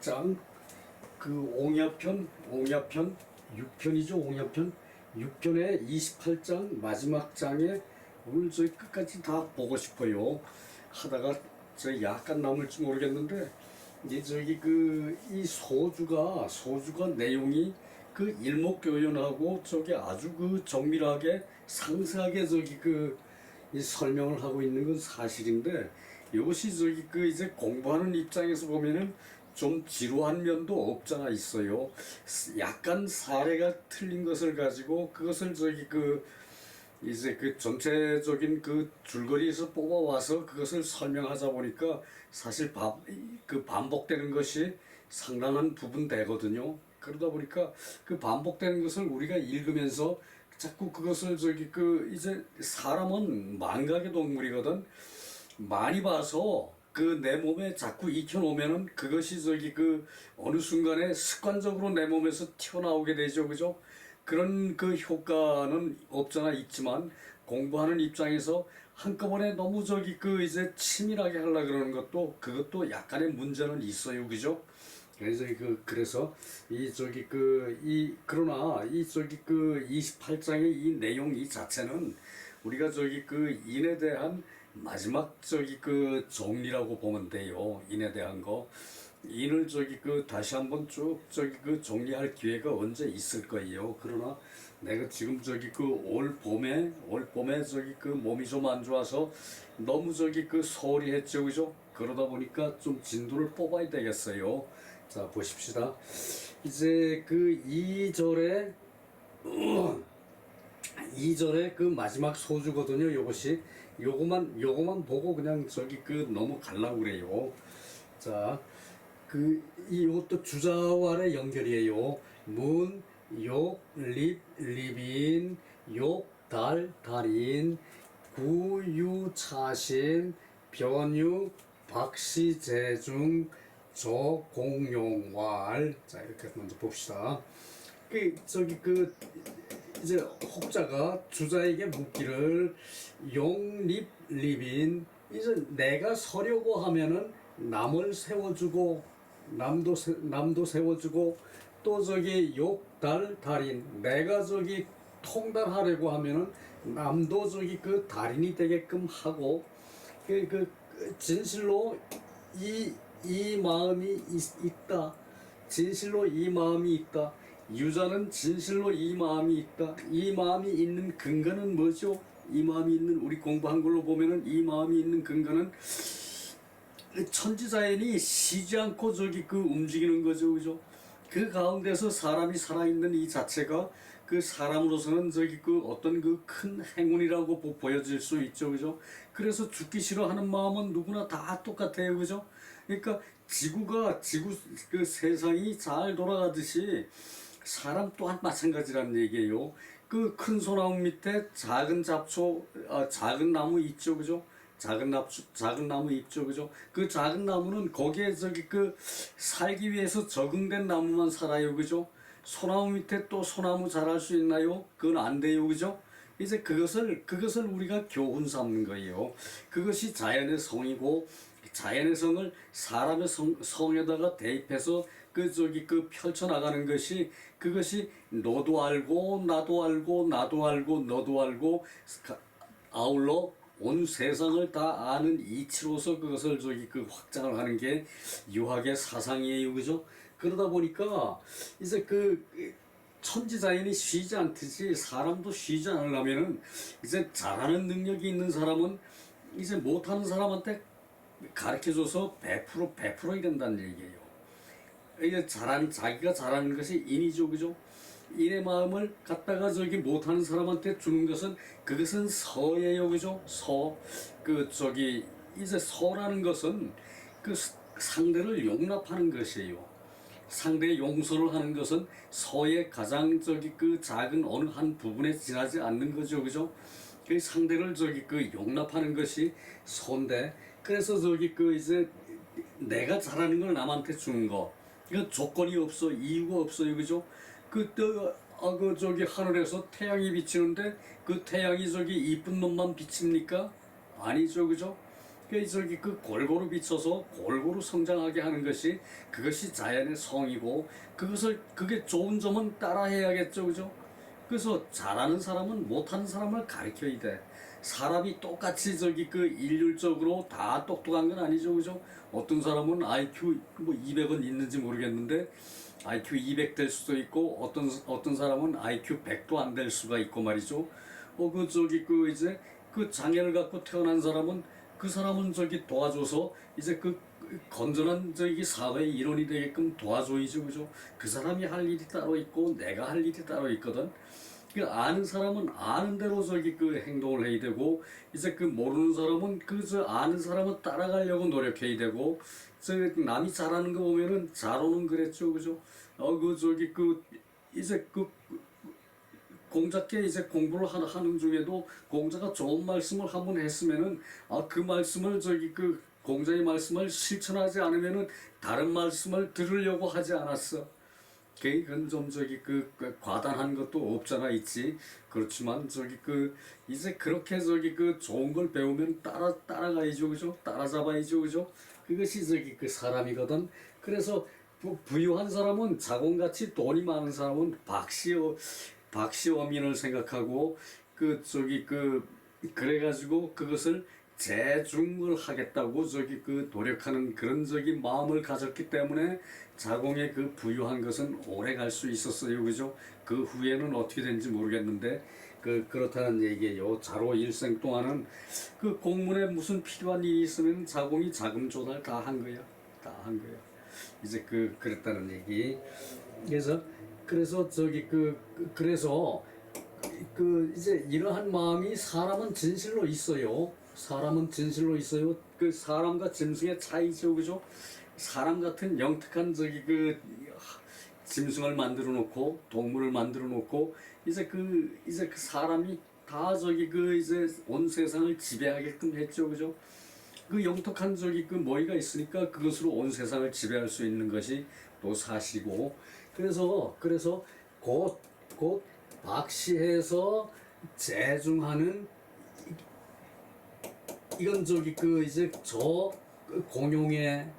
28장 그 옹야편 6편이죠. 옹야편 6편의 28장 마지막 장에 오늘 저희 끝까지 다 보고 싶어요. 하다가 저 약간 남을지 모르겠는데 이제 저기 이 소주가 내용이 그 일목요연하고 저기 아주 그 정밀하게 상세하게 저기 이 설명을 하고 있는 건 사실인데, 이것이 저기 이제 공부하는 입장에서 보면은 좀 지루한 면도 없잖아 있어요. 약간 사례가 틀린 것을 가지고 그것을 저기 이제 전체적인 줄거리에서 뽑아와서 그것을 설명하자 보니까 사실 반복되는 것이 상당한 부분 되거든요. 그러다 보니까 그 반복되는 것을 우리가 읽으면서 자꾸 그것을 이제 사람은 망각의 동물이거든. 많이 봐서 내 몸에 자꾸 익혀놓으면은 그것이 어느 순간에 습관적으로 내 몸에서 튀어나오게 되죠. 그죠? 그런 효과는 없잖아 있지만, 공부하는 입장에서 한꺼번에 너무 이제 치밀하게 하려 그러는 그것도 약간의 문제는 있어요. 그죠? 그래서 그러나 28장의 이 내용 이 자체는 우리가 인에 대한 마지막 정리라고 보면 돼요. 인에 대한 거. 인을 다시 한번 쭉 정리할 기회가 언제 있을 거예요. 그러나 내가 지금 올 봄에 몸이 좀 안 좋아서 너무 소홀히 했죠. 그죠? 그러다 보니까 좀 진도를 뽑아야 되겠어요. 자, 보십시다. 이제 2절에 2절에 마지막 소주거든요. 요거만 보고 그냥 너무 갈라고 그래요. 자, 이것도 주자와의 연결이에요. 문, 욕, 립인, 욕, 달인, 구유, 차신, 변유, 박시, 재중, 공용왈. 자, 이렇게 먼저 봅시다. 이제 혹자가 주자에게 묻기를, 립인, 이제 내가 서려고 하면은 남을 세워주고, 남도 세워주고, 또 달인, 내가 통달하려고 하면은 남도 달인이 되게끔 하고, 진실로 이 마음이 있다. 진실로 이 마음이 있다. 유자는 진실로 이 마음이 있다. 이 마음이 있는 근거는 뭐죠? 이 마음이 있는, 우리 공부한 걸로 보면은 이 마음이 있는 근거는 천지자연이 쉬지 않고 움직이는 거죠. 그죠? 그 가운데서 사람이 살아있는 이 자체가 사람으로서는 어떤 큰 행운이라고 보여질 수 있죠. 그죠? 그래서 죽기 싫어하는 마음은 누구나 다 똑같아요. 그죠? 그러니까 지구 세상이 잘 돌아가듯이 사람 또한 마찬가지라는 얘기예요. 큰 소나무 밑에 작은 작은 나무 있죠. 그죠? 작은 나무 있죠. 그죠? 그 작은 나무는 거기에 살기 위해서 적응된 나무만 살아요. 그죠? 소나무 밑에 또 소나무 자랄 수 있나요? 그건 안 돼요. 그죠? 이제 그것을 우리가 교훈 삼는 거예요. 그것이 자연의 성이고, 자연의 성을 사람의 성에다가 대입해서 펼쳐나가는 것이, 그것이 너도 알고 나도 알고 나도 알고 너도 알고 아울러 온 세상을 다 아는 이치로서 그것을 확장을 하는 게 유학의 사상이에요. 그죠? 그러다 보니까 이제 천지자연이 쉬지 않듯이 사람도 쉬지 않으려면은, 이제 잘하는 능력이 있는 사람은 이제 못하는 사람한테 가르쳐줘서 베풀어야 된다는 얘기예요. 이게 자기가 잘하는 것이 인이죠. 그죠? 인의 마음을 갖다가 못하는 사람한테 주는 것은, 그것은 서예요. 그죠? 이제 서라는 것은 상대를 용납하는 것이에요. 상대의 용서를 하는 것은 서의 가장 작은 어느 한 부분에 지나지 않는 거죠. 그죠? 상대를 용납하는 것이 서인데, 그래서 이제 내가 잘하는 걸 남한테 주는 거, 이거 조건이 없어, 이유가 없어요. 그죠? 하늘에서 태양이 비치는데 그 태양이 이쁜 놈만 비칩니까? 아니죠. 그죠? 그 저기 그 골고루 비춰서 골고루 성장하게 하는 것이 그것이 자연의 성이고 그게 좋은 점은 따라해야겠죠, 그죠? 그래서 잘하는 사람은 못하는 사람을 가르쳐야 돼. 사람이 똑같이 저기 그 일률적으로 다 똑똑한 건 아니죠, 그죠? 어떤 사람은 IQ 뭐 200은 있는지 모르겠는데 IQ 200 될 수도 있고 어떤 사람은 IQ 100도 안 될 수가 있고 말이죠. 그 저기 그 이제 그 장애를 갖고 태어난 사람은 그 사람은 저기 도와줘서 이제 그 건전한 저기 사회의 일원이 되게끔 도와줘야죠, 그죠? 그 사람이 할 일이 따로 있고 내가 할 일이 따로 있거든. 그 아는 사람은 아는 대로 저기 그 행동을 해야 되고 이제 그 모르는 사람은 그 저 아는 사람은 따라가려고 노력해야 되고 저 남이 잘하는 거 보면은 잘오는 그랬죠, 그죠? 그 저기 그 이제 그 공자께 이제 공부를 하는 중에도 공자가 좋은 말씀을 한번 했으면은 그 말씀을 저기 그 공자의 말씀을 실천하지 않으면은 다른 말씀을 들으려고 하지 않았어. 그건 좀 저기 그 과단한 것도 없잖아 있지. 그렇지만 저기 그 이제 그렇게 저기 그 좋은 걸 배우면 따라가야죠, 그죠? 따라잡아야죠, 그죠? 그것이 저기 그 사람이거든. 그래서 부유한 사람은 자공같이 돈이 많은 사람은 박시어민을 생각하고 그 저기 그 그래가지고 그것을 재중을 하겠다고 저기 그 노력하는 그런 저기 마음을 가졌기 때문에 자공의 그 부유한 것은 오래 갈 수 있었어요, 그죠? 그 후에는 어떻게 된지 모르겠는데 그렇다는 얘기예요. 자로 일생 동안은 그 공문에 무슨 필요한 일이 있으면 자공이 자금 조달 다 한 거야, 다 한 거야. 이제 그랬다는 얘기. 그래서 저기 그래서 이제 이러한 마음이 사람은 진실로 있어요. 사람은 진실로 있어요. 그 사람과 짐승의 차이죠, 그죠? 사람 같은 영특한 저기 짐승을 만들어 놓고 동물을 만들어 놓고 이제 그 사람이 다 저기 이제 온 세상을 지배하게끔 했죠, 그죠? 그 영특한 저기 머리가 있으니까 그것으로 온 세상을 지배할 수 있는 것이 또 사실이고 그래서 곧 박시해서 재중하는 이건 저기 이제 공용에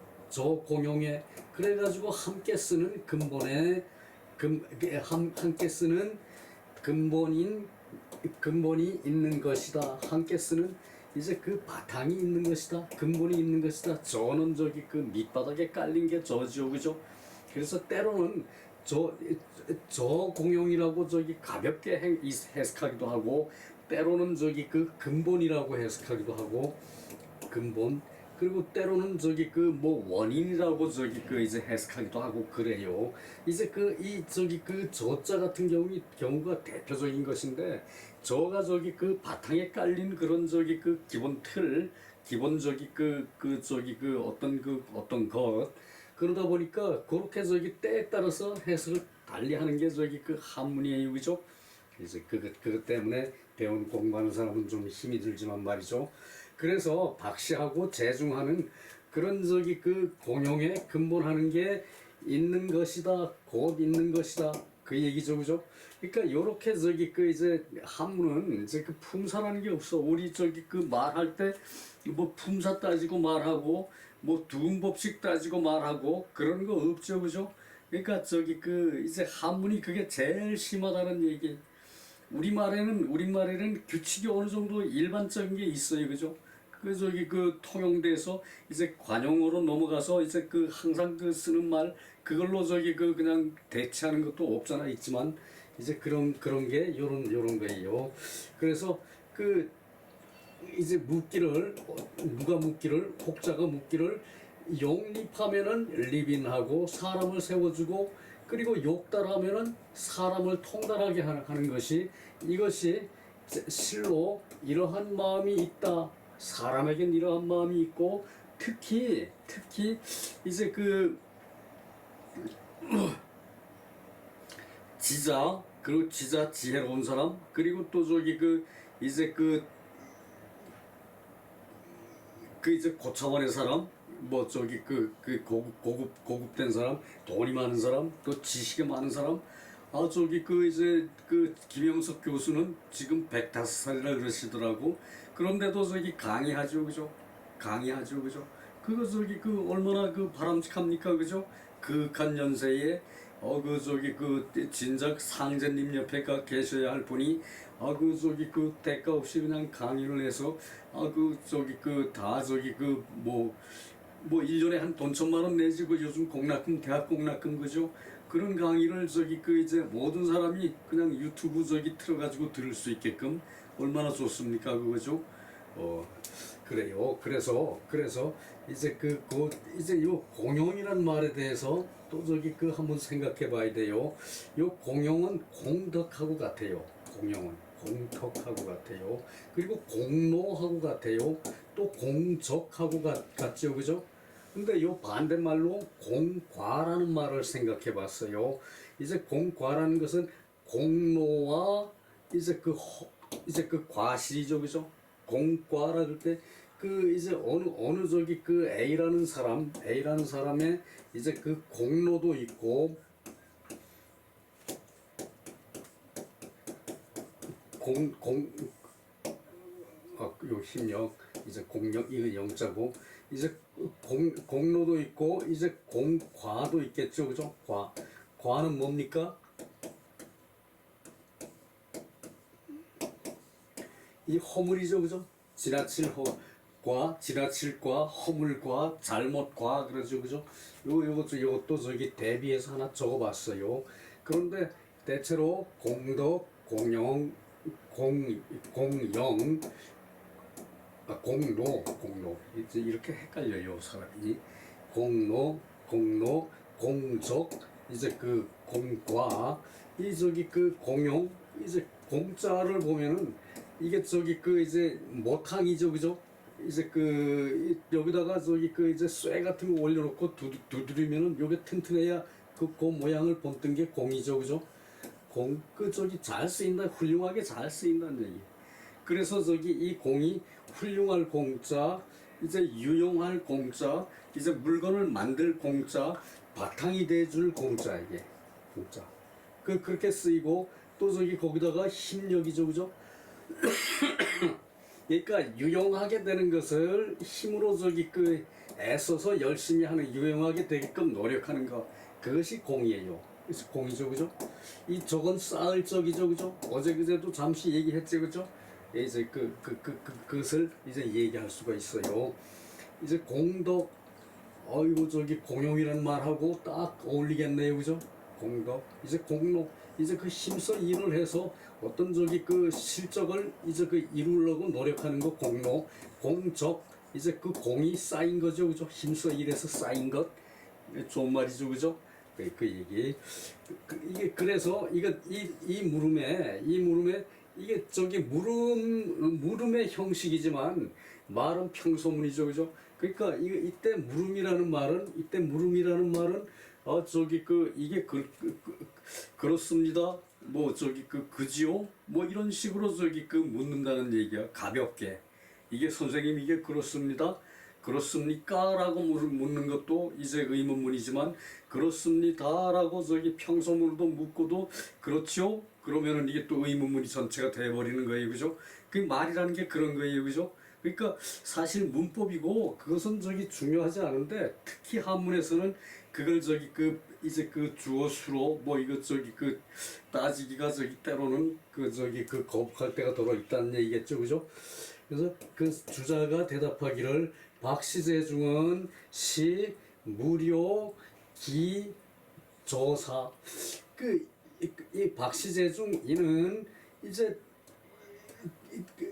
그래가지고 함께 쓰는 함께 쓰는 근본이 있는 것이다. 함께 쓰는 이제 그 바탕이 있는 것이다. 근본이 있는 것이다. 저는 저기 밑바닥에 깔린 게 저죠, 그죠? 그래서 때로는 저 공용이라고 저기 가볍게 해석하기도 하고 때로는 저기 근본이라고 해석하기도 하고 근본 그리고 때로는 저기 뭐 원인이라고 저기 이제 해석하기도 하고 그래요. 이제 이 저기 저자 같은 경우가 대표적인 것인데 저가 저기 바탕에 깔린 그런 저기 기본 저기 저기 어떤 것 그러다 보니까 그렇게 저기 때에 따라서 해석을 달리하는 게 저기 한문이에요, 그죠? 그래서 그것 때문에 배운 공부하는 사람은 좀 힘이 들지만 말이죠. 그래서 박시하고 재중하는 그런 저기 공용에 근본하는 게 있는 것이다, 곧 있는 것이다 그 얘기죠, 그죠? 그러니까 요렇게 저기 이제 한문은 이제 품사라는 게 없어. 우리 저기 말할 때 뭐 품사 따지고 말하고 뭐 두음법칙 따지고 말하고 그런 거 없죠, 그죠? 그러니까 저기 이제 한문이 그게 제일 심하다는 얘기. 우리말에는 규칙이 어느 정도 일반적인 게 있어요, 그죠? 저기 통용돼서 이제 관용어로 넘어가서 이제 항상 쓰는 말 그걸로 저기 그냥 대체하는 것도 없잖아 있지만 이제 그런 게 요런 거예요. 그래서 이제 누가 묻기를 혹자가 묻기를 용립하면은 리빈하고 사람을 세워주고 그리고 욕달하면은 사람을 통달하게 하는 것이 이것이 실로 이러한 마음이 있다. 사람에겐 이러한 마음이 있고 특히 이제 그리고 지혜로운 사람 그리고 또 저기 이제 이제 고차원의 사람 뭐 저기 고급된 사람 돈이 많은 사람 또 지식이 많은 사람 저기 이제 김영석 교수는 지금 105살이라 그러시더라고. 그런데도 저기 강의하죠, 그죠? 강의하죠, 그죠? 그거 저기 그 얼마나 그 바람직합니까, 그죠? 그윽한 연세에 그 저기 그 진작 상제님 옆에가 계셔야 할 분이 그 저기 그 대가 없이 그냥 강의를 해서 그 저기 그 다 저기 그 뭐 1년에 한 돈 1,000만 원 내지 그 요즘 공락금 대학 공락금 그죠? 그런 강의를 저기 그 이제 모든 사람이 그냥 유튜브 저기 틀어가지고 들을 수 있게끔 얼마나 좋습니까, 그거죠? 그래요. 그래서 이제 이제 요 공용이란 말에 대해서 또 저기 그 한번 생각해 봐야 돼요. 요 공용은 공덕하고 같아요. 공용은 공덕하고 같아요. 그리고 공로하고 같아요. 또 공적하고 같죠, 그죠? 근데 요 반대말로 공과라는 말을 생각해 봤어요. 이제 공과라는 것은 공로와 이제 이제 그 과실이죠, 그죠? 공과라 그럴 때 그 이제 어느 저기 그 A라는 사람의 이제 그 공로도 있고 요 힘력 이제 공력 이거 영자고 이제 공로도 있고 이제 공과도 있겠죠, 그죠? 과는 뭡니까? 이 허물이죠, 그죠? 지나칠과 허물과 잘못과 그러죠, 그죠? 요것도 저기 대비해서 하나 적어봤어요. 그런데 대체로 공덕, 공영, 공영, 공로 이렇게 헷갈려요, 사람이. 공로, 공적, 이제 그 공과, 이 저기 그 공용, 이제 공자를 보면은 이게 저기 그 이제 모탕이죠, 그죠? 이제 그 여기다가 저기 그 이제 쇠 같은 거 올려놓고 두드리면은 요게 튼튼해야 그 모양을 본뜬 게 공이죠, 그죠? 그 저기 잘 쓰인다, 훌륭하게 잘 쓰인다는 얘기. 그래서 저기 이 공이 훌륭할 공자, 이제 유용할 공자, 이제 물건을 만들 공자, 바탕이 돼줄 공자, 이게 공자. 그렇게 쓰이고 또 저기 거기다가 힘력이죠, 그죠? 그러니까 유용하게 되는 것을 힘으로 저기 그 애써서 열심히 하는 유용하게 되게끔 노력하는 것, 그것이 공이에요. 그래서 공이죠, 그죠? 저건 쌓을 적이죠, 그죠? 어제 그제도 잠시 얘기했지, 그죠? 이제 그것을 이제 얘기할 수가 있어요. 이제 공덕, 어이구 저기 공용이라는 말하고 딱 어울리겠네요, 그죠? 공덕, 이제 공로, 이제 그 힘써 일을 해서 어떤 저기 그 실적을 이제 그 이루려고 노력하는 거 공로, 공적, 이제 그 공이 쌓인 거죠, 그죠? 힘써 일해서 쌓인 것, 좋은 말이죠, 그죠? 그 얘기. 이게 그래서 이 물음에 이게 저기 물음의 형식이지만 말은 평소문이죠, 그죠? 그러니까 이때 물음이라는 말은 저기 이게 그렇습니다. 뭐 저기 그지요? 뭐 이런 식으로 저기 묻는다는 얘기야. 가볍게. 이게 선생님 이게 그렇습니다. 그렇습니까? 라고 묻는 것도 이제 의문문이지만 그렇습니다라고 저기 평소문으로 묻고도 그렇죠? 그러면은 이게 또 의문문이 전체가 돼버리는 거예요, 그죠? 그 말이라는 게 그런 거예요, 그죠? 그러니까 사실 문법이고 그것은 저기 중요하지 않은데 특히 한문에서는 그걸 저기 이제 주어 수로 뭐 이것 저기 따지기가 저기 때로는 저기 거북할 때가 더러 있다는 얘기겠죠, 그죠? 그래서 그 주자가 대답하기를 박시재중은 시 무료 기 조사 이 박시재중 이는 이제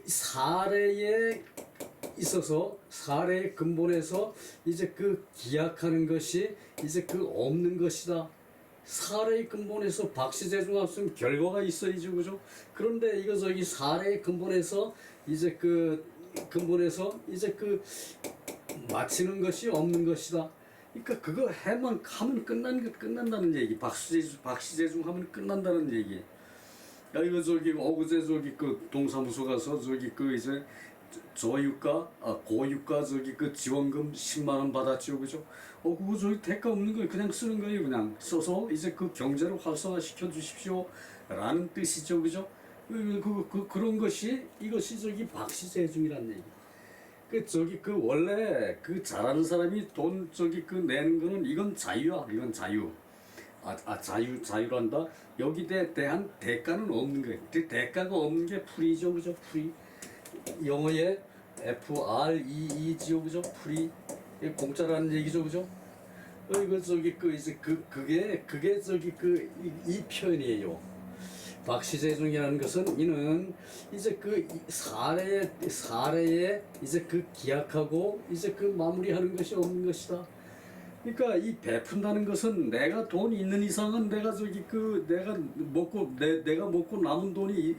사례에 있어서 사례의 근본에서 이제 기약하는 것이 이제 없는 것이다. 사례의 근본에서 박시재중 없으면 결과가 있어야죠, 그죠? 그런데 이거 저기 사례의 근본에서 이제 근본에서 이제 마치는 것이 없는 것이다. 그러니까 그거 하면 끝난다는 얘기. 박시재중 하면 끝난다는 얘기. 야 이거 저기 어그제 저기 동사무소 가서 저기 이제 저유가 고유가 저기 지원금 10만 원 받았죠, 그죠? 그거 저기 대가 없는 거 그냥 쓰는 거예요. 그냥 써서 이제 경제를 활성화 시켜 주십시오 라는 뜻이죠, 그죠? 그런 것이 이것이 저기 박시재중이라는 얘기. 그 저기 그 원래 그 잘하는 사람이 돈 저기 그 내는 거는 이건 자유야. 이건 자유. 자유란다. 여기에 대한 대가는 없는 거예요. 그 대가가 없는 게 프리죠, 그죠? 프리. 영어에 FREE죠, 그죠? 프리. 이게 공짜라는 얘기죠, 그죠? 이거 저기 그 이제 그게 저기 그 이 표현이에요. 박시재중이라는 것은 이는 이제 그 사례에 이제 그 기약하고 이제 그 마무리하는 것이 없는 것이다. 그러니까 이 베푼다는 것은 내가 돈 있는 이상은 내가 저기 그 내가 먹고 내가 먹고 남은 돈이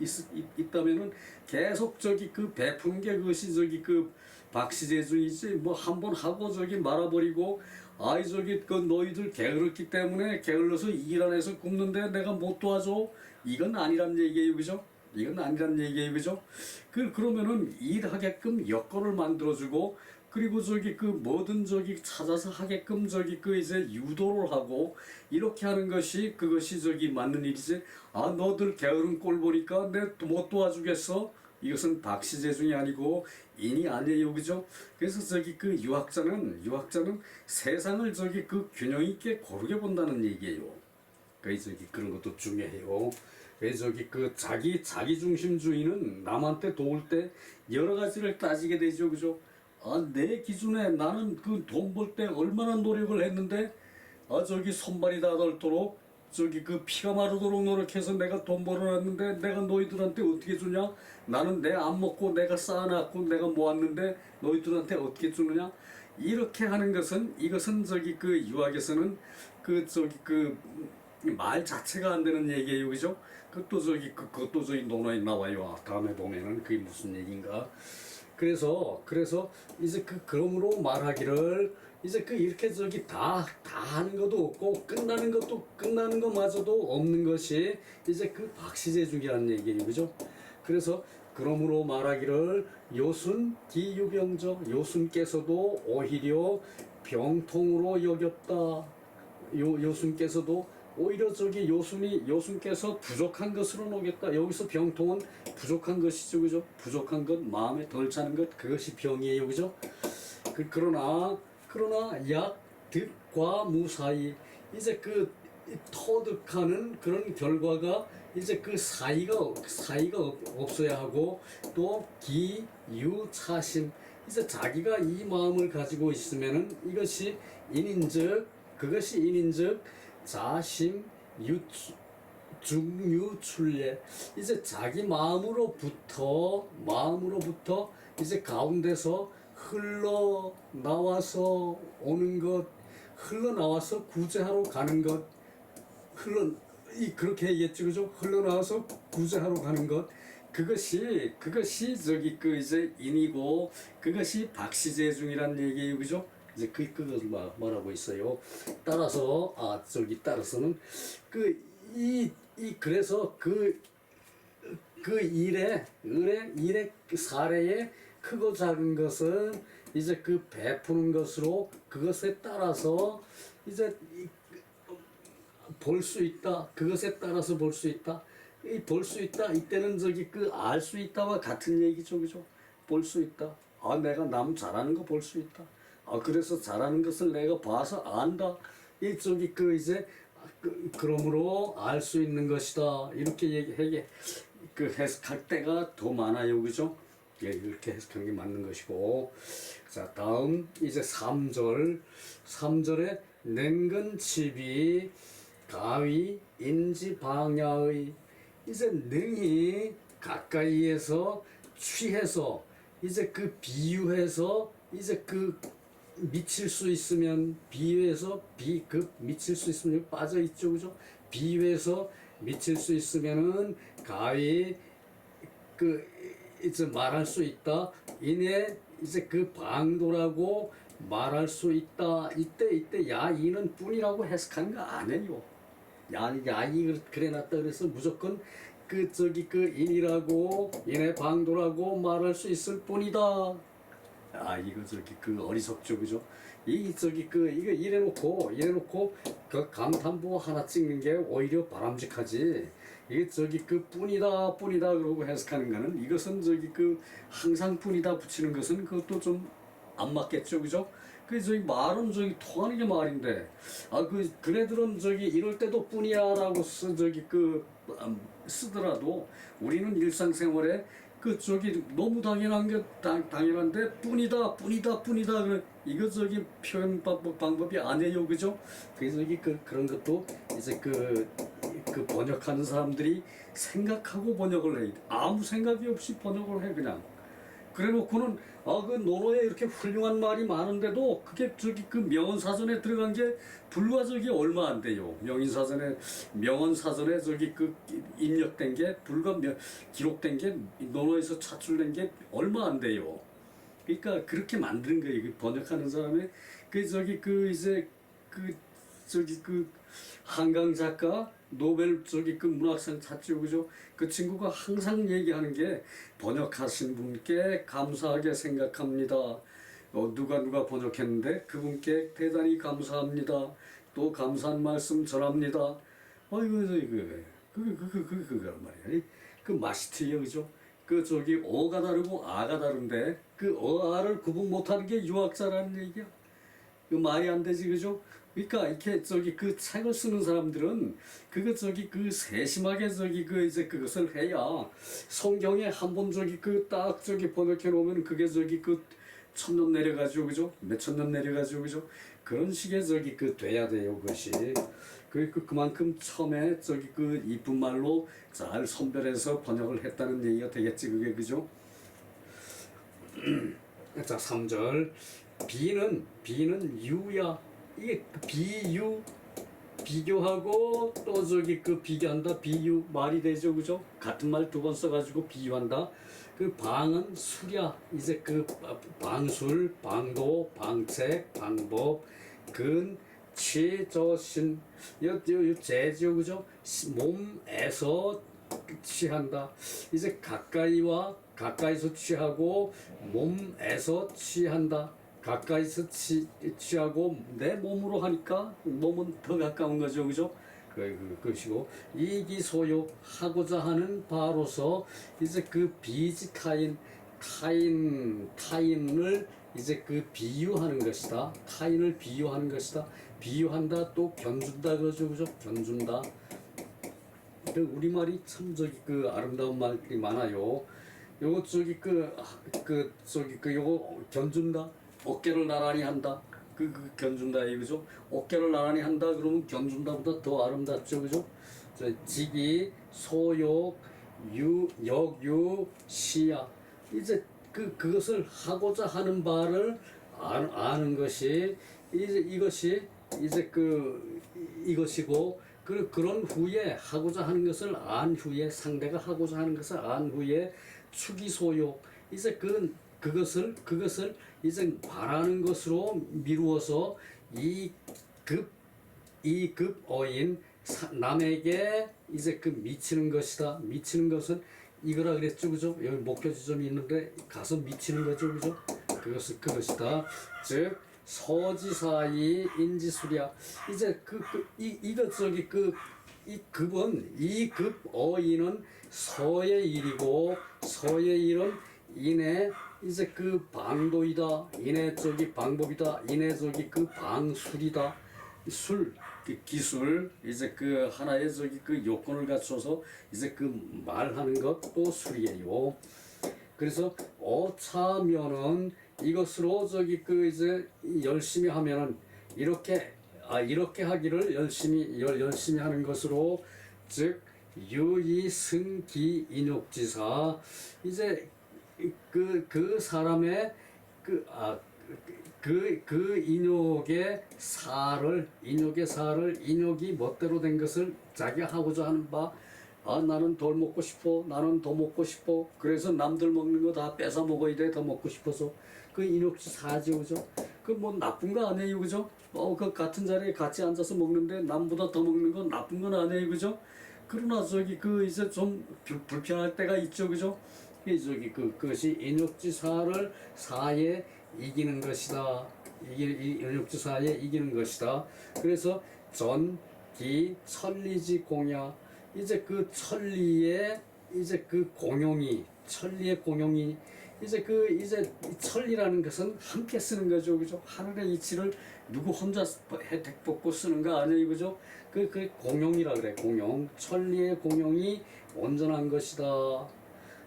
있다면은 계속 저기 그 베푸는 게 그것이 저기 그 박시재중이지. 뭐 한 번 하고 저기 말아버리고 아이 저기 그 너희들 게을렀기 때문에 게을러서 일 안 해서 굶는데 내가 못 도와줘. 이건 아니란 얘기예요, 그죠? 이건 아니란 얘기예요, 그죠? 그러면은 일하게끔 여건을 만들어주고, 그리고 저기 그 뭐든 저기 찾아서 하게끔 저기 그 이제 유도를 하고, 이렇게 하는 것이 그것이 저기 맞는 일이지. 아, 너들 게으른 꼴 보니까 내 못 도와주겠어? 이것은 박시재중이 아니고 인이 아니에요, 그죠? 그래서 저기 그 유학자는 세상을 저기 그 균형 있게 고르게 본다는 얘기예요. 그래서 저기 그런 것도 중요해요. 그래서 저기 그 자기 중심주의는 남한테 도울 때 여러 가지를 따지게 되죠, 그죠? 아, 내 기준에 나는 그 돈 벌 때 얼마나 노력을 했는데, 아 저기 손발이 다 닳도록 저기 그 피가 마르도록 노력해서 내가 돈 벌어놨는데 내가 너희들한테 어떻게 주냐? 나는 내 안 먹고 내가 쌓아놨고 내가 모았는데 너희들한테 어떻게 주느냐? 이렇게 하는 것은 이것은 저기 그 유학에서는 그 저기 그 말 자체가 안 되는 얘기예요, 그죠? 그것도 저기 논어에 나와요. 다음에 보면은 그게 무슨 얘기인가? 그래서 이제 그러므로 말하기를 이제 그 이렇게 저기 다 하는 것도 없고 끝나는 것마저도 없는 것이 이제 그 박시재중이라는 얘기예요, 그죠? 그래서 그러므로 말하기를 요순 기유병적, 요순께서도 오히려 병통으로 여겼다. 요순께서도 오히려 저기 요순께서 부족한 것으로 녹였다. 여기서 병통은 부족한 것이죠, 그죠? 부족한 것, 마음에 덜 차는 것, 그것이 병이에요, 그죠? 그러나 약 득과 무사히 이제 그 터득하는 그런 결과가 이제 그 사이가 없어야 하고, 또 기유차심, 이제 자기가 이 마음을 가지고 있으면은 이것이 인인즉 자심 중유출례, 이제 자기 마음으로부터 이제 가운데서 흘러나와서 오는 것, 흘러나와서 구제하러 가는 것, 그렇게 얘기했죠, 그죠? 흘러나와서 구제하러 가는 것, 그것이 저기 그 이제 인이고, 그것이 박시재중이란 얘기예요, 그죠? 이제 그것을 말하고 있어요. 따라서는 그래서 그 일의 사례의 크고 작은 것은 이제 그 베푸는 것으로 그것에 따라서 이제 볼 수 있다. 그것에 따라서 볼 수 있다. 볼 수 있다. 이때는 저기 그 알 수 있다와 같은 얘기죠, 그죠? 볼 수 있다. 아, 내가 남 잘하는 거 볼 수 있다. 아, 그래서 잘하는 것을 내가 봐서 안다. 이 저기 그 이제 그러므로 알 수 있는 것이다. 이렇게 해석할 때가 더 많아요, 그죠? 예, 이렇게 해석하는 게 맞는 것이고. 자, 다음 이제 3절에 냉근치비 가위 인지 방야의, 이제 능히 가까이에서 취해서 이제 그 비유해서 이제 그 미칠 수 있으면 비유해서 미칠 수 있으면 빠져 있죠, 그죠? 비유해서 미칠 수 있으면은 가히 그 이제 말할 수 있다. 이내 이제 그 방도라고 말할 수 있다. 이때 야이는 뿐이라고 해석하는 거 아니에요. 야이 그래놨다 그래서 무조건 그 저기 그 인이라고 인의 방도라고 말할 수 있을 뿐이다. 아, 이거 저기 그 어리석죠, 그죠? 이거 이래놓고 그 감탄부 하나 찍는 게 오히려 바람직하지. 이게 저기 그 뿐이다 뿐이다 그러고 해석하는 거는 이것은 저기 그 항상 뿐이다 붙이는 것은 그것도 좀 안 맞겠죠, 그죠? 그 저기 말은 저기 통하는 게 말인데 그 그네들은 저기 이럴 때도 뿐이야라고 저기 쓰더라도 우리는 일상생활에 그 저기 너무 당연한 게 당연한데 뿐이다 그래 이거 저기 표현 방법이 아니에요, 그죠? 그래서 저기 그런 것도 이제 그 번역하는 사람들이 생각하고 번역을 해. 아무 생각이 없이 번역을 해 그냥. 그래놓고는 그 논어에 이렇게 훌륭한 말이 많은데도 그게 저기 그 명언사전에 들어간 게 불과 저기 얼마 안 돼요. 명언사전에 저기 그 입력된 게 불과 기록된 게 논어에서 차출된 게 얼마 안 돼요. 그러니까 그렇게 만든 거예요. 그 번역하는 사람의 그 저기 그 이제 그 저기 그 한강 작가 노벨 저기 그 문학상 탔죠, 그죠? 그 친구가 항상 얘기하는 게 번역하신 분께 감사하게 생각합니다. 누가 번역했는데 그분께 대단히 감사합니다. 또 감사한 말씀 전합니다. 그거란 말이야. 그 맛이 틀려, 그죠? 그 저기 어가 다르고 아가 다른데 그 어아를 구분 못하는 게 유학자라는 얘기야. 그 말이 안 되지, 그죠? 그러니까 이렇게 저기 그 책을 쓰는 사람들은 그거 저기 그 세심하게 저기 그 이제 그것을 해야 성경에 한 번 저기 그 딱 저기 번역해 놓으면 그게 저기 그 1000년 내려가지고, 그죠? 몇천 년 내려가지고, 그죠? 그런 식의 저기 그 돼야 돼요, 그것이. 그만큼 처음에 저기 그 이쁜 말로 잘 선별해서 번역을 했다는 얘기가 되겠지, 그게, 그죠? 자, 3절. 비는 유야. 이게 비유 비교하고 또 저기 그 비교한다 비유 말이 되죠, 그죠? 같은 말 두 번 써가지고 비유한다. 그 방은 술이야. 이제 그 방술, 방도, 방책, 방법, 근, 취, 저신, 요 재죠, 그죠? 몸에서 취한다. 이제 가까이서 취하고 몸에서 취한다. 가까이서 취하고 내 몸으로 하니까 몸은 더 가까운 거죠, 그죠? 그것이고 이기소욕 하고자 하는 바로서 이제 그 타인을 이제 그 비유하는 것이다. 타인을 비유하는 것이다. 비유한다 또 견준다 그러죠, 그죠? 견준다. 우리말이 참 저기 그 아름다운 말들이 많아요. 요거 저기 요거 견준다. 어깨를 나란히 한다. 견준다 이거죠. 어깨를 나란히 한다 그러면 견준다보다 더 아름답죠, 그죠? 직이, 소욕, 역유, 시야. 이제 그것을 하고자 하는 바를 아는 것이 이것이 이제 이것이고 그런 후에 하고자 하는 것을 안 후에 상대가 하고자 하는 것을 안 후에 추기소욕 이제 그것을 이제 바라는 것으로 미루어서 이급어인 남에게 이제 미치는 것이다. 미치는 것은 이거라 그랬죠, 그죠? 여기 목표 지점이 있는데 가서 미치는 거죠, 그죠? 그것이다. 즉 서지사이 인지수랴. 이제 이것 저기 이 급어인은 서의 일이고 서의 일은 인의 이제 방도이다. 인의 저기 방법이다. 인의 저기 방술이다. 기술 이제 하나의 저기 요건을 갖춰서 이제 말하는 것도 술이에요. 그래서 어차면은 이것으로 저기 이제 열심히 하면은 이렇게 하기를 열심히 하는 것으로 즉 유이승기 인욕지사 이제 그 사람의 인욕의 사를 인욕이 멋대로 된 것을 자기가 하고자 하는 바 나는 덜 먹고 싶어 나는 더 먹고 싶어 그래서 남들 먹는 거 다 뺏어 먹어야 돼 더 먹고 싶어서 인욕지 사죠, 그죠? 뭐 나쁜 거 아니에요, 그죠? 같은 자리에 같이 앉아서 먹는데 남보다 더 먹는 건 나쁜 건 아니에요, 그죠? 그러나 저기 이제 좀 불편할 때가 있죠, 그죠? 그것이 인욕지사를 사에 이기는 것이다. 인욕지사에 이기는 것이다. 그래서 전기 천리지 공야 이제 그 천리의 이제 그 공용이 천리의 공용이 이제 그 이제 천리라는 것은 함께 쓰는 거죠, 그죠? 하늘의 이치를 누구 혼자 혜택 받고 쓰는 거 아니에요, 그죠? 그 공용이라 그래, 공용. 천리의 공용이 온전한 것이다.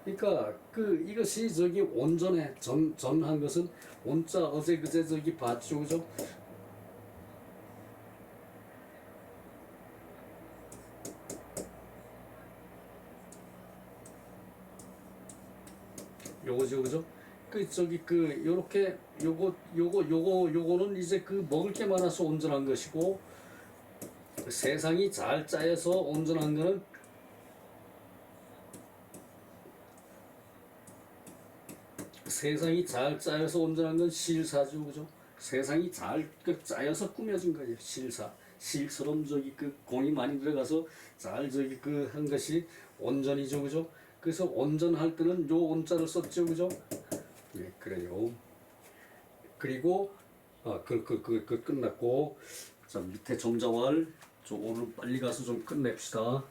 그러니까 그 이것이 저기 온전해 전한 것은 온자 어제 그제 저기 봤죠, 그죠? 요거죠, 그죠? 그 저기 그 요렇게 요거는 이제 그 먹을 게 많아서 온전한 것이고, 세상이 잘 짜여서 온전한 거는 세상이 잘 짜여서 온전한 건 실사죠, 그죠? 세상이 잘 짜여서 꾸며진 거예요, 실사. 실처럼 저기 그 공이 많이 들어가서 잘 저기 그 한 것이 온전이죠, 그죠? 그래서 온전할 때는 요 온자를 썼죠, 그죠? 네, 그래요. 그리고 끝났고, 자 밑에 점자왈 저 오늘 빨리 가서 좀 끝냅시다.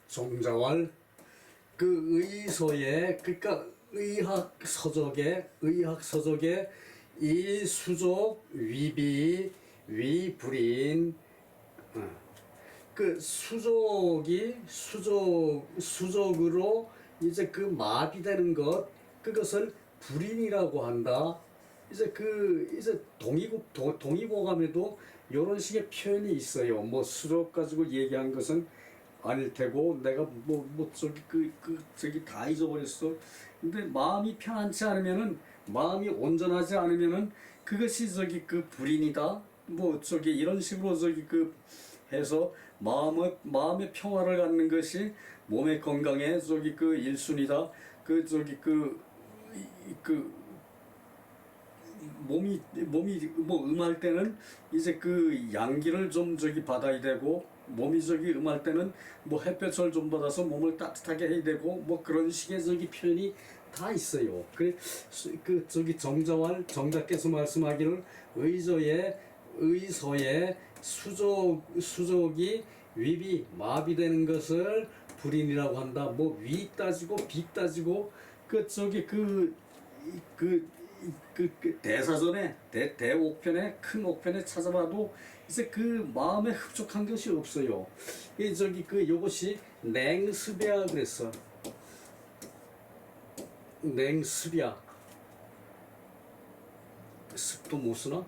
종자왈 그 의소에 그러니까 의학 서적에 이 수족 위비 위불인 그 수족으로 이제 그 마비되는 것 그것을 불인이라고 한다. 이제 이제 동의보감에도 이런 식의 표현이 있어요. 뭐 수족 가지고 얘기한 것은 아닐 테고 내가 저기 다 잊어버렸어. 근데 마음이 편안치 않으면은 마음이 온전하지 않으면은 그것이 저기 그 불인이다. 뭐 저기 이런 식으로 저기 그 해서 마음의 평화를 갖는 것이 몸의 건강에 저기 그 일순이다. 그 저기 그 몸이 뭐 음할 때는 이제 그 양기를 좀 저기 받아야 되고 몸이 저기 음할 때는 뭐 햇볕을 좀 받아서 몸을 따뜻하게 해야 되고 뭐 그런 식의 저기 표현이 다 있어요. 그 저기 정자께서 말씀하기를 의소에 수족이 위비 마비되는 것을 불인이라고 한다. 뭐 위 따지고 비 따지고 그 저기 대사전에 대옥편에 큰 옥편에 찾아봐도 이제 그 마음에 흡족한 것이 없어요. 이 저기 요것이 냉습이야 그랬어. 냉습이야. 습도 못 쓰나?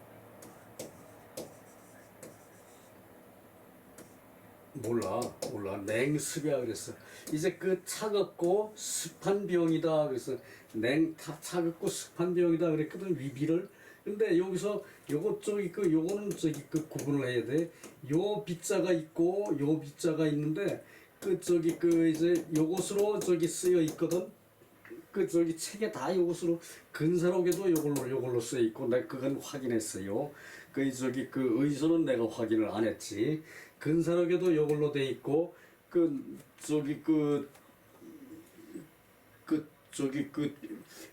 몰라 냉습이야 그랬어. 이제 그 차갑고 습한 병이다 그래서 차갑고 습한 병이다 그랬거든 위비를. 근데 여기서 요거는 저기 구분을 해야 돼. 요 비자가 있고 요 비자가 있는데 이제 요것으로 저기 쓰여 있거든. 저기 책에 다 요것으로 근사록에도 요걸로 쓰여 있고 내가 그건 확인했어요. 의서는 내가 확인을 안 했지. 근사록에도 요걸로 돼 있고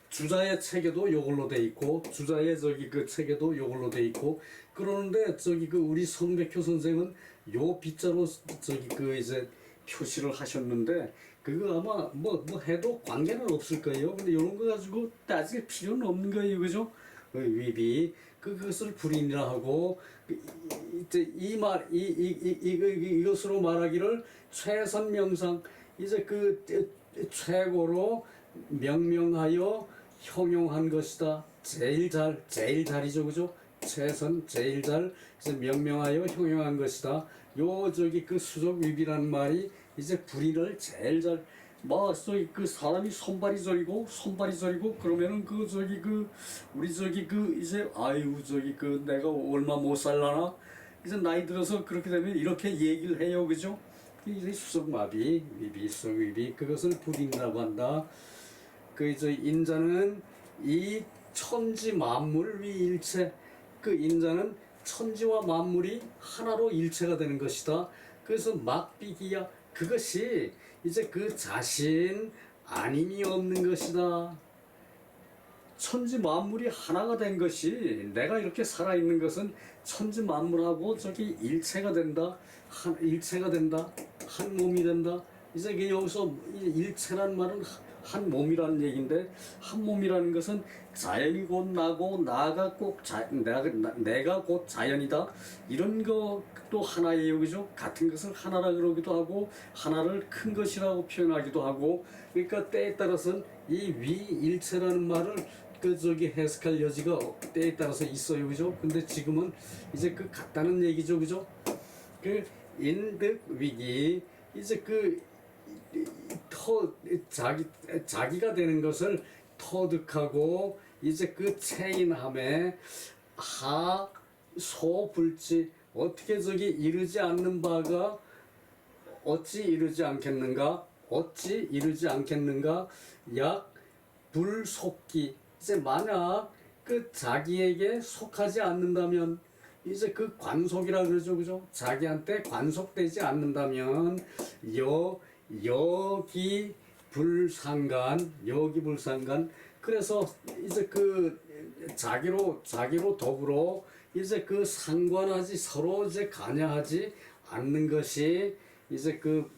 주자의 책에도 요걸로 돼 있고 주자의 책에도 요걸로 돼 있고 그러는데 우리 성백효 선생은 요 빗자로 이제 표시를 하셨는데 그거 아마 뭐 해도 관계는 없을 거예요. 근데 이런 거 가지고 따질 필요는 없는 거예요, 그죠? 위비 그것을 불인이라 하고 이것으로 말하기를 최선명상 이제 최고로 명명하여 형용한 것이다. 제일 잘이죠, 그죠? 최선 제일 잘 명명하여 형용한 것이다. 요 수족 위비라는 말이 이제 불인을 제일 잘 사람이 손발이 저리고 그러면은 우리 이제 아유 내가 얼마 못 살라나 이제 나이 들어서 그렇게 되면 이렇게 얘기를 해요, 그죠? 이제 수족마비 위비 수족위비 그것을 불인이라고 한다. 인자는 이 천지 만물 위 일체 인자는 천지와 만물이 하나로 일체가 되는 것이다. 그래서 막비기야 그것이 이제 그 자신 아님이 없는 것이다. 천지 만물이 하나가 된 것이 내가 이렇게 살아있는 것은 천지 만물하고 저기 일체가 된다. 일체가 된다. 한 몸이 된다. 이제 이게 여기서 일체란 말은 한 몸이라는 얘기인데 한 몸이라는 것은 자연이 곧 나고 나가 꼭 내가 곧 자연이다. 이런 것도 하나예요. 그죠? 같은 것을 하나라 그러기도 하고 하나를 큰 것이라고 표현하기도 하고 그러니까 때에 따라서는 이 위일체라는 말을 그 저기 해석할 여지가 때에 따라서 있어요. 그죠? 근데 지금은 이제 그 같다는 얘기죠. 그죠? 그 인득 위기 이제 그 자기가 되는 것을 터득하고 이제 그 체인함에 하소불지 어떻게 저기 이르지 않는 바가 어찌 이르지 않겠는가 어찌 이르지 않겠는가 약 불속기 이제 만약 그 자기에게 속하지 않는다면 이제 그 관속이라 그러죠. 그죠? 자기한테 관속되지 않는다면 여기 불상간 그래서 이제 그 자기로 더불어 이제 그 상관하지 서로 이제 관여하지 않는 것이 이제 그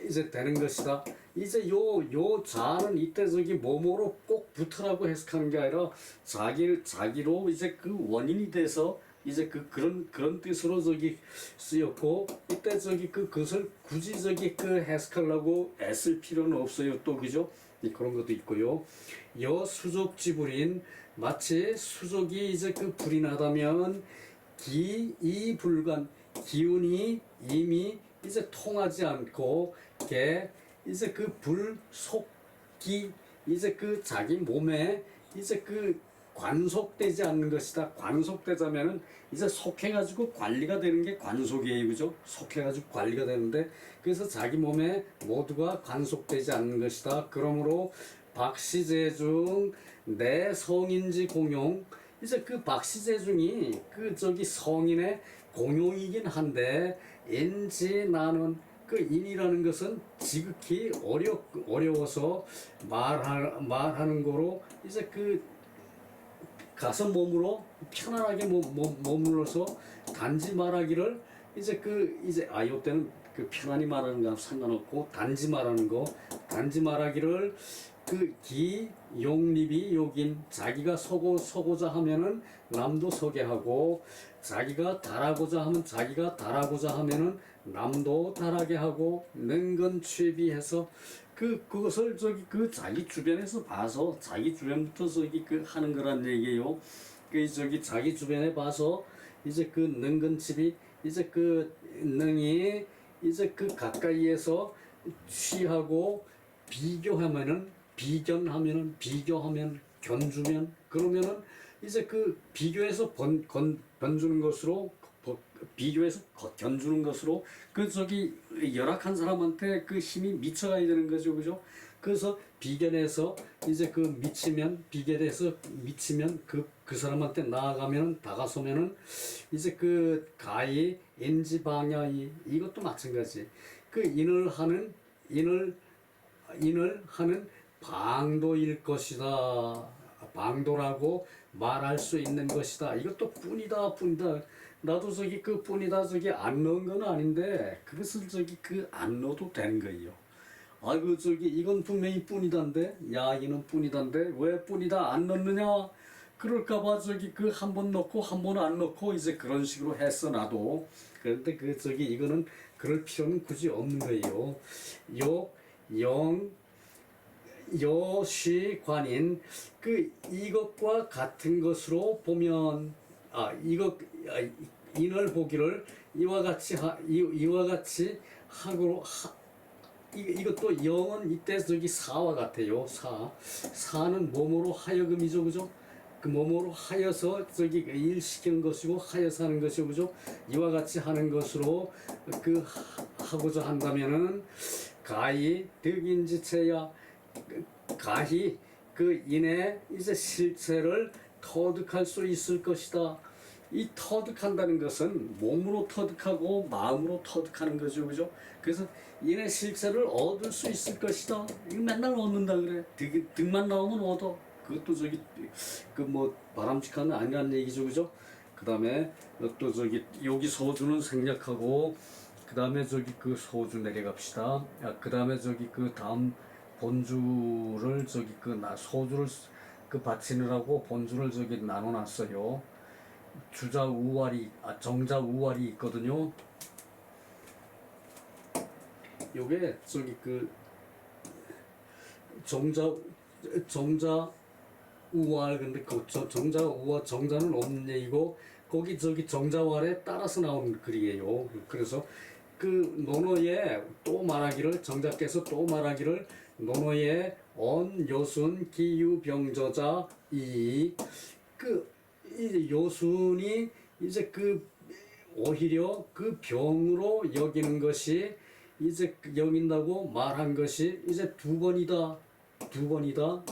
이제 되는 것이다. 이제 요 자는 이때 저기 뭐뭐로 꼭 붙으라고 해석하는 게 아니라 자기로 이제 그 원인이 돼서 이제 그런 뜻으로 저기 쓰였고 이때 저기 그것을 굳이 저기 그 해석하려고 애쓸 필요는 없어요. 또 그죠? 그런 것도 있고요. 수족지불인 마치 수족이 이제 그 불이 나다면 기이불간 기운이 이미 이제 통하지 않고 이제 그 불속기 이제 그 자기 몸에 이제 그 관속되지 않는 것이다. 관속되자면은 이제 속해가지고 관리가 되는 게 관속이에요. 그죠? 속해가지고 관리가 되는데 그래서 자기 몸에 모두가 관속되지 않는 것이다. 그러므로 박시제중 내 성인지 공용 이제 그 박시제중이 그 저기 성인의 공용이긴 한데 인지 나는 그 인이라는 것은 지극히 어려워서 말하는 거로 이제 그 가서 몸으로 편안하게 머물러서 단지 말하기를 이제 요때는 그 편안히 말하는 거 상관없고 단지 말하기를 그 기용립이 욕인 자기가 서고자 하면은 남도 서게 하고 자기가 달하고자 하면은 남도 달하게 하고 능건 취비해서 그것을 저기 그 자기 주변에서 봐서 자기 주변부터 저기 그 하는 거란 얘기예요. 그 저기 자기 주변에 봐서 이제 그 능근집이 이제 그 능이 이제 그 가까이에서 취하고 비교하면 견주면 그러면은 이제 그 비교해서 견주는 것으로 그 저기 열악한 사람한테 그 힘이 미쳐가야 되는 거죠. 그죠? 그래서 비견해서 이제 그 비견해서 미치면 그 사람한테 나아가면 다가서면은 이제 그 가히 인지방야이 이것도 마찬가지. 그 인을 하는 방도일 것이다. 방도라고 말할 수 있는 것이다. 이것도 뿐이다. 나도 저기 그 뿐이다 저기 안 넣은 건 아닌데 그것을 저기 그 안 넣어도 되는 거예요. 아이고 저기 이건 분명히 뿐이단데 야 이는 뿐이단데 왜 뿐이다 안 넣느냐 그럴까봐 저기 그 한 번 넣고 한 번 안 넣고 이제 그런 식으로 했어 나도. 그런데 그 저기 이거는 그럴 필요는 굳이 없는 거예요. 여시관인 그 이것과 같은 것으로 보면 인을 보기를 이와 같이 하고 이것도 영은 이때 저기 사와 같아요. 사는 몸으로 하여금이죠. 그죠? 그 몸으로 하여서 저기 일시키는 것이고 하여서 하는 것이고 그죠? 이와 같이 하는 것으로 그 하고자 한다면은 가히 득인지체야 가히 그 인의 이제 실체를 터득할 수 있을 것이다. 이 터득한다는 것은 몸으로 터득하고 마음으로 터득하는 거죠, 그죠? 그래서 이내 실체를 얻을 수 있을 것이다. 이거 맨날 얻는다 그래. 득만 나오면 얻어. 그것도 저기 그 뭐 바람직한 아니란 얘기죠, 그죠? 그 다음에 또 저기 여기 소주는 생략하고 그 다음에 저기 그 소주 내려갑시다. 그 다음에 저기 그 다음 본주를 저기 그 소주를 그 바치느라고 본주를 저기 나눠놨어요. 주자 우활이 정자 우활이 있거든요. 요게 저기 그 정자 우활 근데 그 정자 우활 정자는 없는 얘기고 거기 저기 정자활에 따라서 나온 글이에요. 그래서 그 논어에 또 말하기를 정자께서 또 말하기를 논어에 언 여순 기유 병저자 이그 이제 여순이 이제 그 오히려 그 병으로 여기는 것이 이제 여긴다고 말한 것이 이제 두 번이다.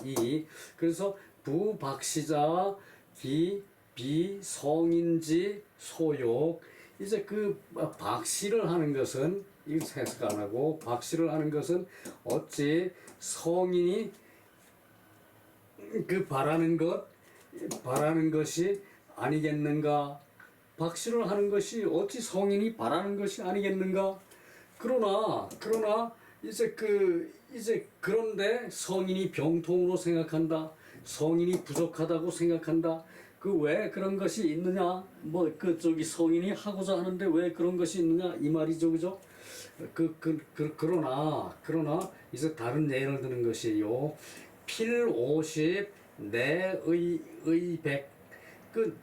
이 그래서 부박시자 기 비성인지 소욕 이제 그 박시를 하는 것은 이거 해석 안 하고 박시를 하는 것은 어찌 성인이 그 바라는 것이 아니겠는가? 박시를 하는 것이 어찌 성인이 바라는 것이 아니겠는가? 그러나 이제 그런데 성인이 병통으로 생각한다. 성인이 부족하다고 생각한다. 그 왜 그런 것이 있느냐? 뭐 그 저기 성인이 하고자 하는데 왜 그런 것이 있느냐 이 말이죠, 그죠? 그러나 이제 다른 예를 드는 것이요. 필 50, 내의 100. 그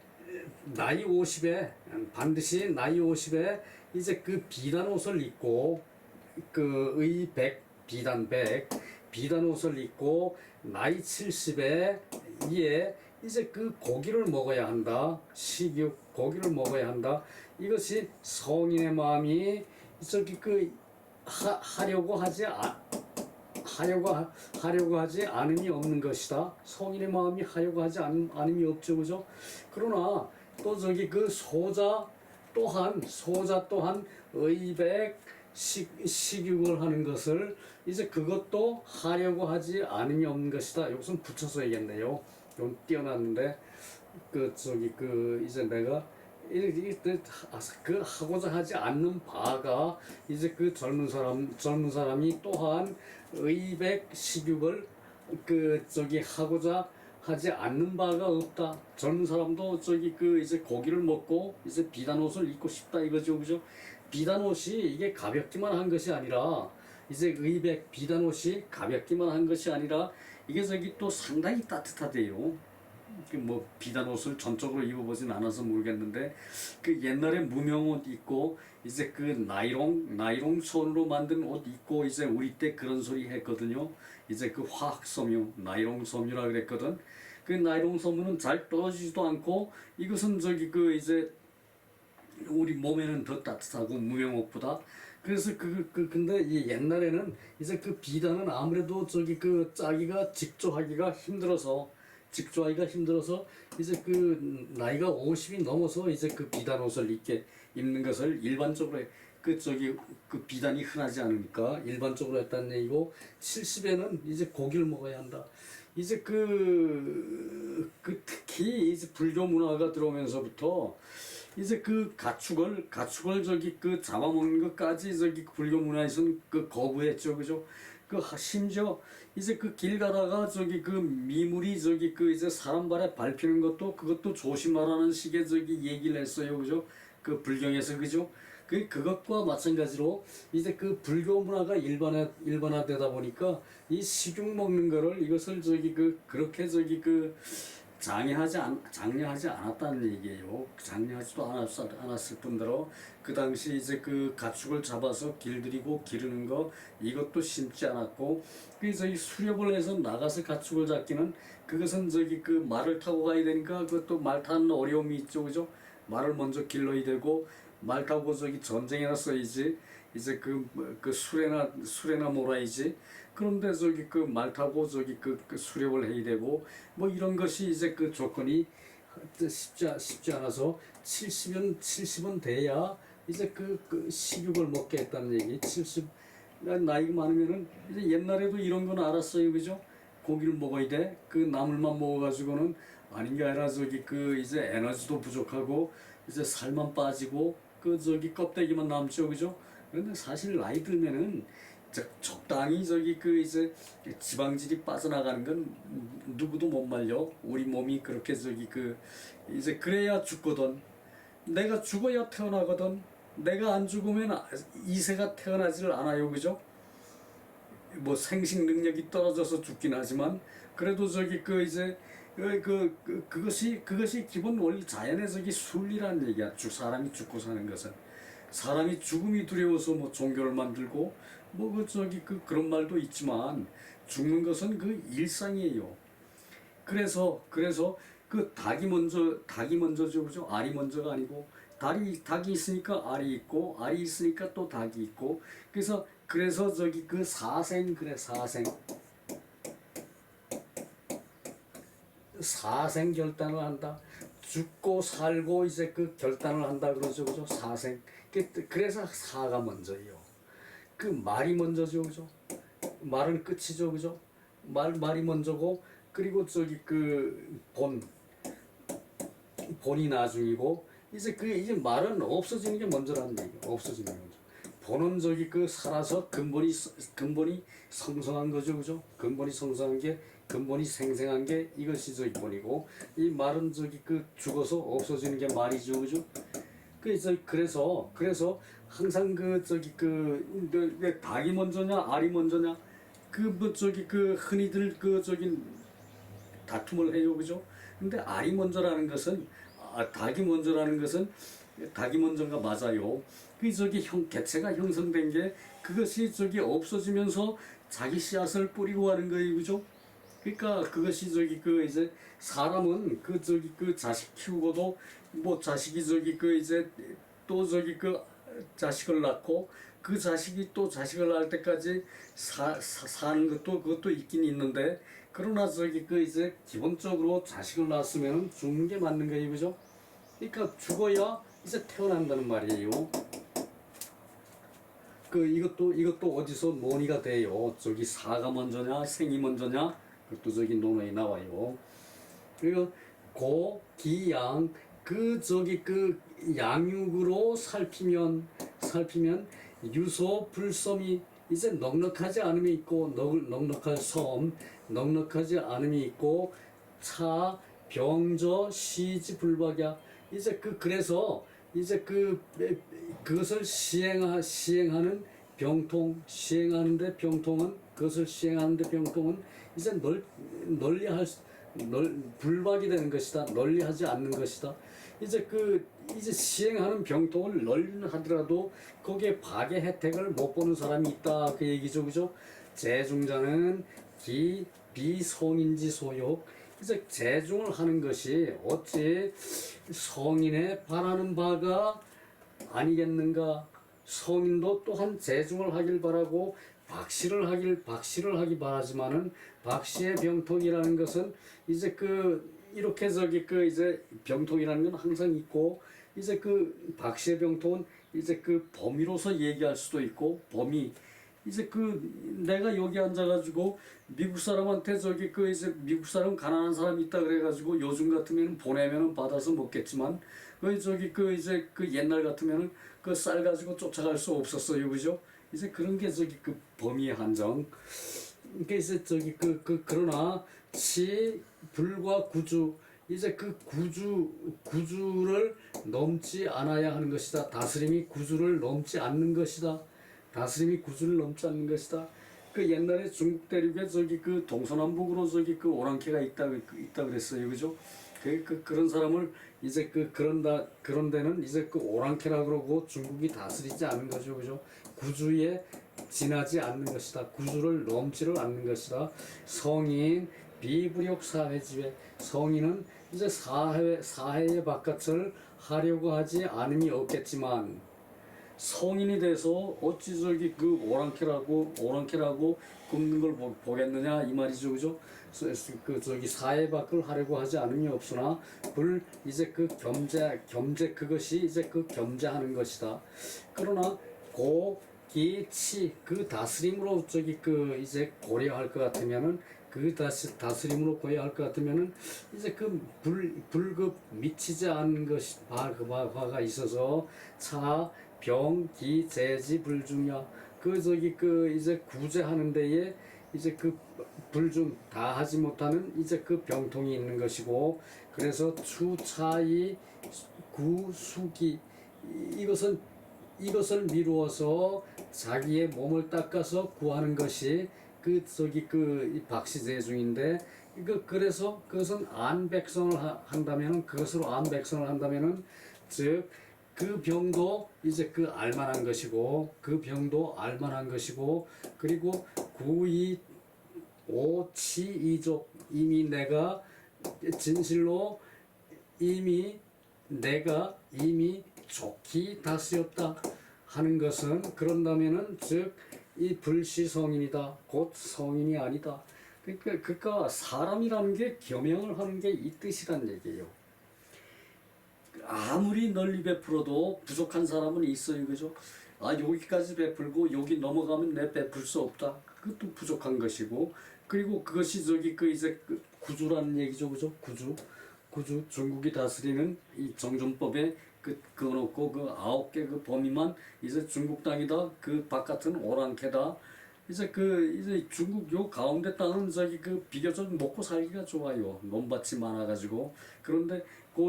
나이 50에 반드시 나이 50에 이제 그 비단 옷을 입고 그의 100 비단 100 비단 옷을 입고 나이 70에 이에 이제 그 고기를 먹어야 한다. 식욕 고기를 먹어야 한다. 이것이 성인의 마음이 저기 그 하려고 하지 않음이 없는 것이다. 성인의 마음이 하려고 하지 않음이 없죠, 그죠? 그러나 또 저기 그 소자 또한 의백 식육을 하는 것을 이제 그것도 하려고 하지 않음이 없는 것이다. 이것은 붙여서 얘기했네요. 좀 띄어놨는데 그 저기 그 이제 내가 그 하고자 하지 않는 바가 이제 그 젊은 사람이 또한 의백 식육을 그 저기 하고자 하지 않는 바가 없다. 젊은 사람도 저기 그 이제 고기를 먹고 이제 비단 옷을 입고 싶다 이거죠, 그죠? 비단 옷이 이게 가볍기만 한 것이 아니라 이제 의백 비단 옷이 가볍기만 한 것이 아니라 이게 저기 또 상당히 따뜻하대요. 뭐 비단 옷을 전적으로 입어보진 않아서 모르겠는데 그 옛날에 무명옷 입고 이제 그 나이롱 손으로 만든 옷 입고 이제 우리 때 그런 소리 했거든요. 이제 그 화학 섬유 나이롱 섬유라 그랬거든. 그 나이롱 섬유는 잘 떨어지지도 않고 이것은 저기 그 이제 우리 몸에는 더 따뜻하고 무명옷보다. 그래서 근데 이 옛날에는 이제 그 비단은 아무래도 저기 그 짜기가 직조하기가 힘들어서 이제 그 나이가 50이 넘어서 이제 그 비단 옷을 입는 것을 일반적으로 그 저기 그 비단이 흔하지 않으니까 일반적으로 했다는 얘기고 70에는 이제 고기를 먹어야 한다. 이제 특히 이제 불교 문화가 들어오면서부터 이제 그 가축을 저기 그 잡아먹는 것까지 저기 불교 문화에서는 그 거부했죠, 그죠? 그 심지어 이제 그 길 가다가 저기 그 미물이 저기 그 이제 사람 발에 밟히는 그것도 조심하라는 식의 저기 얘기를 했어요, 그죠? 그 불경에서, 그죠? 그것과 마찬가지로 이제 그 불교 문화가 일반화되다 보니까 이 식용 먹는 거를 이것을 저기 그렇게 저기 장려하지 않았다는 얘기예요. 장려하지도 않았을 뿐더러 그 당시 이제 그 가축을 잡아서 길들이고 기르는 거 이것도 심지 않았고 그래서 이 수렵을 해서 나가서 가축을 잡기는 그것은 저기 그 말을 타고 가야 되니까 그것도 말 타는 어려움이 있죠, 그죠? 말을 먼저 길러야 되고 말 타고 저기 전쟁에나 써야지 이제 그 수레나 몰아야지. 그런데 저기 그 말 타고 저기 그 수렵을 해야 되고 뭐 이런 것이 이제 그 조건이 쉽지 않아서 70은 돼야 이제 그 식육을 먹게 했다는 얘기. 70 나이가 많으면은 이제 옛날에도 이런 건 알았어요, 그죠? 고기를 먹어야 돼. 그 나물만 먹어가지고는 아닌 게 아니라 저기 그 이제 에너지도 부족하고 이제 살만 빠지고 그 저기 껍데기만 남죠, 그죠? 그런데 사실 나이 들면은 적당히 저기 그 이제 지방질이 빠져나가는 건 누구도 못 말려. 우리 몸이 그렇게 저기 그 이제 그래야 죽거든. 내가 죽어야 태어나거든. 내가 안 죽으면 이세가 태어나지를 않아요, 그죠? 뭐 생식 능력이 떨어져서 죽긴 하지만 그래도 저기 그 이제 그것이 기본 원리 자연의 저기 순리라는 얘기야. 사람이 죽고 사는 것은 사람이 죽음이 두려워서 뭐 종교를 만들고 뭐 그 저기 그런 말도 있지만 죽는 것은 그 일상이에요. 그래서 그 닭이 먼저죠, 그죠? 알이 먼저가 아니고 닭이 있으니까 알이 있고 알이 있으니까 또 닭이 있고 그래서 저기 그 사생 그래 사생 결단을 한다. 죽고 살고 이제 그 결단을 한다 그러죠, 그죠? 사생. 그래서 사가 먼저예요. 그 말이 먼저죠, 그죠? 말은 끝이죠, 그죠? 말이 먼저고 그리고 저기 그 본이 나중이고 이제 말은 없어지는 게 먼저라는 얘기예요. 없어지는 게 먼저. 본은 저기 그 살아서 근본이 성성한 거죠, 그죠? 근본이 생생한 게 이것이 저기 본이고 이 말은 저기 그 죽어서 없어지는 게 말이죠, 그죠? 그래서 항상 그 저기 그 닭이 먼저냐 알이 먼저냐 그 뭐 저기 그 흔히들 그 저기 다툼을 해요, 그죠? 근데 알이 먼저라는 것은 닭이 먼저가 맞아요. 그 저기 개체가 형성된 게 그것이 저기 없어지면서 자기 씨앗을 뿌리고 하는 거예요, 그죠? 그러니까 그것이 저기 그 이제 사람은 그 저기 그 자식 키우고도 뭐 자식이 저기 그 이제 또 저기 그 자식을 낳고 그 자식이 또 자식을 낳을 때까지 사는 그것도 있긴 있는데 그러나 저기 그 이제 기본적으로 자식을 낳았으면 죽는 게 맞는 거예요, 그죠? 그러니까 죽어야 이제 태어난다는 말이에요. 이것도 어디서 논의가 돼요. 저기 사가 먼저냐 생이 먼저냐 그것도 저기 논의에 나와요. 그리고 기양 그 저기 그 양육으로 살피면 유소 불섬이 이제 넉넉하지 않음이 있고 넉넉하지 않음이 있고 차 병저 시지 불박이야. 그래서 이제 그것을 시행하는 병통 시행하는데 병통은 그것을 시행하는데 병통은 이제 불박이 되는 것이다. 널리하지 않는 것이다. 이제 시행하는 병통을 널리하더라도 거기에 박의 혜택을 못 보는 사람이 있다. 그 얘기죠, 그죠? 재중자는 비성인지 소욕. 이제 재중을 하는 것이 어찌 성인의 바라는 바가 아니겠는가? 성인도 또한 재중을 하길 바라고 박씨를 하기 바라지만은 박씨의 병통이라는 것은 이제 이렇게 이제 병통이라는 건 항상 있고 이제 박씨의 병통은 이제 범위로서 얘기할 수도 있고 범위 이제 내가 여기 앉아가지고 미국 사람한테 이제 미국 사람 가난한 사람이 있다 그래가지고 요즘 같으면 보내면은 받아서 먹겠지만 이제 옛날 같으면은 쌀 가지고 쫓아갈 수 없었어요, 그죠? 이제 그런 게 범위의 한정. 그래서 그러나 불과 구주 이제 구주를 넘지 않아야 하는 것이다. 다스림이 구주를 넘지 않는 것이다. 옛날에 중국 대륙에 동서남북으로 오랑캐가 있다 그랬어요, 그죠? 그런 사람을 이제 그런 데는 이제 오랑캐라 그러고 중국이 다스리지 않은 거죠, 그죠? 구주에 지나지 않는 것이다. 구주를 넘지를 않는 것이다. 성인 비불욕 사회지회 성인은 이제 사회의 바깥을 하려고 하지 않음이 없겠지만 성인이 돼서 어찌 저기 그 오랑캐라고 굽는 걸 보겠느냐 이 말이죠, 그죠? 그 저기 사회 밖을 하려고 하지 않음이 없으나 이제 그 겸재 그것이 이제 그 겸재하는 것이다. 그러나 기, 치 다스림으로 저기 그 이제 고려할 것 같으면은 다스림으로 고려할 것 같으면은 이제 그 불급 미치지 않은 것이 바가 있어서 차, 병, 기, 재지, 불중야 그 저기 그 이제 구제하는 데에 이제 그 불중 다 하지 못하는 이제 그 병통이 있는 것이고 그래서 추, 차이, 구, 수기 이것을 미루어서 자기의 몸을 닦아서 구하는 것이 그 저기 그 박시재중인데 그래서 그것은 안백성을 한다면은 그것으로 안백성을 한다면은 즉 그 병도 이제 그 알만한 것이고 그 병도 알만한 것이고 그리고 구이 오치 이족 이미 내가 진실로 내가 이미 좋게 다스렸다 하는 것은 그런다면은 즉 이 불시 성인이다 곧 성인이 아니다. 그러니까 사람이라는 게 겸양을 하는 게 이 뜻이란 얘기예요. 아무리 널리 베풀어도 부족한 사람은 있어요, 그죠? 아 여기까지 베풀고 여기 넘어가면 내 베풀 수 없다. 그것도 부족한 것이고 그리고 그것이 저기 그 이제 그 구주라는 얘기죠, 그죠? 구주 중국이 다스리는 이 정존법에 그거 놓고 그 9개 그 범위만 이제 중국 땅이다. 그 바깥은 오랑캐다. 이제 중국 요 가운데 땅은 저기 그 비교적 먹고 살기가 좋아요. 논밭이 많아가지고 그런데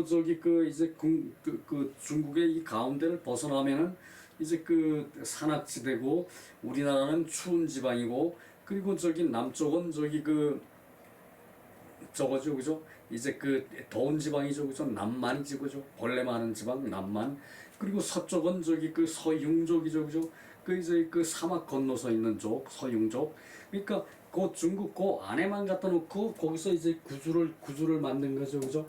저기 그 이제 그 중국의 이 가운데를 벗어나면은 이제 그 산악지대고 우리나라는 추운 지방이고 그리고 저기 남쪽은 저기 그 저거죠, 그죠? 이제 그 더운 지방이죠, 그죠? 남만이지, 그죠? 벌레 많은 지방 남만. 그리고 서쪽은 저기 그 서융족이죠, 그죠? 그 이제 그 사막 건너서 있는 족 서융족. 그러니까 그 중국 그 안에만 갖다 놓고 거기서 이제 구주를 만든 거죠, 그죠?